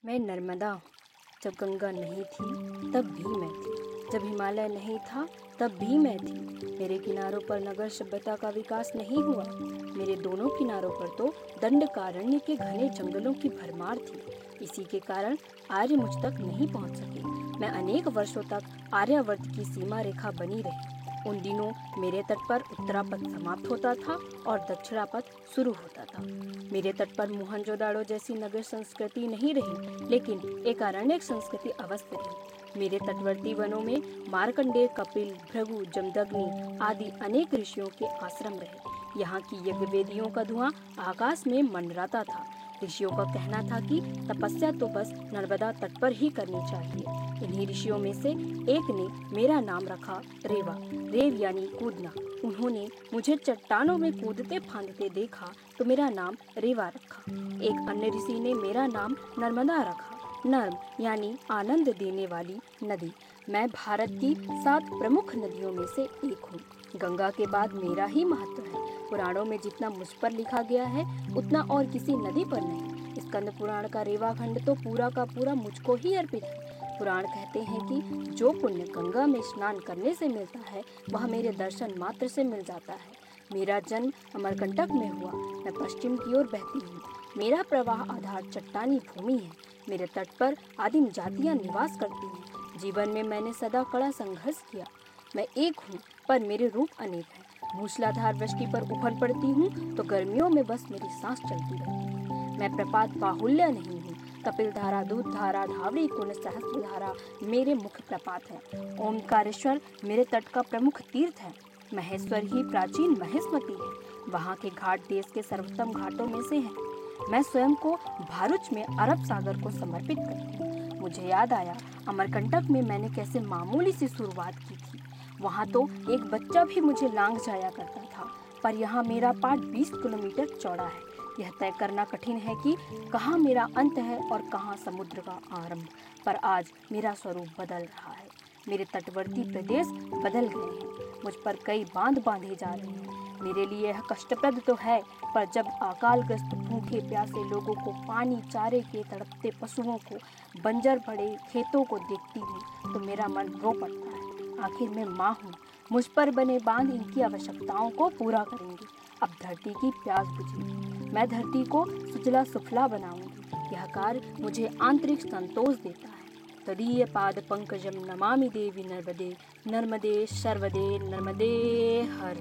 मैं नर्मदा। जब गंगा नहीं थी तब भी मैं थी, जब हिमालय नहीं था तब भी मैं थी। मेरे किनारों पर नगर सभ्यता का विकास नहीं हुआ, मेरे दोनों किनारों पर तो दंडकारण्य के घने जंगलों की भरमार थी। इसी के कारण आर्य मुझ तक नहीं पहुंच सके। मैं अनेक वर्षों तक आर्यावर्त की सीमा रेखा बनी रही। उन दिनों मेरे तट पर उत्तरापथ समाप्त होता था और दक्षिणापथ शुरू होता था। मेरे तट पर मोहनजोदाड़ो जैसी नगर संस्कृति नहीं रही, लेकिन एक अरण्यक संस्कृति अवश्य रही। मेरे तटवर्ती वनों में मार्कंडेय, कपिल, भृगु, जमदग्नि आदि अनेक ऋषियों के आश्रम रहे। यहाँ की यज्ञ वेदियों का धुआं आकाश में मंडराता था। ऋषियों का कहना था कि तपस्या तो बस नर्मदा तट पर ही करनी चाहिए। इन्हीं ऋषियों में से एक ने मेरा नाम रखा रेवा। रेव यानी कूदना। उन्होंने मुझे चट्टानों में कूदते फांदते देखा तो मेरा नाम रेवा रखा। एक अन्य ऋषि ने मेरा नाम नर्मदा रखा। नर्म यानी आनंद देने वाली नदी। मैं भारत की 7 प्रमुख नदियों में से एक हूँ। गंगा के बाद मेरा ही महत्व है। पुराणों में जितना मुझ पर लिखा गया है उतना और किसी नदी पर नहीं। स्कंद पुराण का रेवा खंड तो पूरा का पूरा मुझको ही अर्पित है। पुराण कहते हैं कि जो पुण्य गंगा में स्नान करने से मिलता है वह मेरे दर्शन मात्र से मिल जाता है। मेरा जन्म अमरकंटक में हुआ। मैं पश्चिम की ओर बहती हूँ। मेरा प्रवाह आधार चट्टानी भूमि है। मेरे तट पर आदिम जातियां निवास करती हैं। जीवन में मैंने सदा कड़ा संघर्ष किया। मैं एक हूँ पर मेरे रूप अनेक हैं। मूसलाधार वृष्टि पर उफल पड़ती हूँ तो गर्मियों में बस मेरी सांस चलती रहती है। मैं प्रपात बाहुल्य नहीं हूँ। कपिल धारा, दूध धारा, धावरी कुंड, सहस्त्र धारा मेरे मुख्य प्रपात है। ओमकारेश्वर मेरे तट का प्रमुख तीर्थ है। महेश्वर ही प्राचीन महेशमती है। वहाँ के घाट देश के सर्वोत्तम घाटों में से हैं। मैं स्वयं को भारुच में अरब सागर को समर्पित करती हूँ। मुझे याद आया अमरकंटक में मैंने कैसे मामूली सी शुरुआत की थी। वहाँ तो एक बच्चा भी मुझे लांघ जाया करता था, पर यहाँ मेरा पाट 20 किलोमीटर चौड़ा है। यह तय करना कठिन है कि कहाँ मेरा अंत है और कहाँ समुद्र का आरंभ। पर आज मेरा स्वरूप बदल रहा है। मेरे तटवर्ती प्रदेश बदल गए हैं। मुझ पर कई बांध बांधे जा रहे हैं। मेरे लिए यह कष्टप्रद तो है, पर जब अकालग्रस्त भूखे प्यासे लोगों को, पानी चारे के तड़पते पशुओं को, बंजर पड़े खेतों को देखती हूँ तो मेरा मन रो पड़ता है। आखिर मैं माँ हूँ। मुझ पर बने बांध इनकी आवश्यकताओं को पूरा करेंगे। अब धरती की प्यास बुझेगी। मैं धरती को सुजला सुफला बनाऊंगी। यह कार्य मुझे आंतरिक संतोष देता है। तदीय पाद पंकजम नमामि देवी नर्मदे। नर्मदे सर्वदे नर्मदे हर।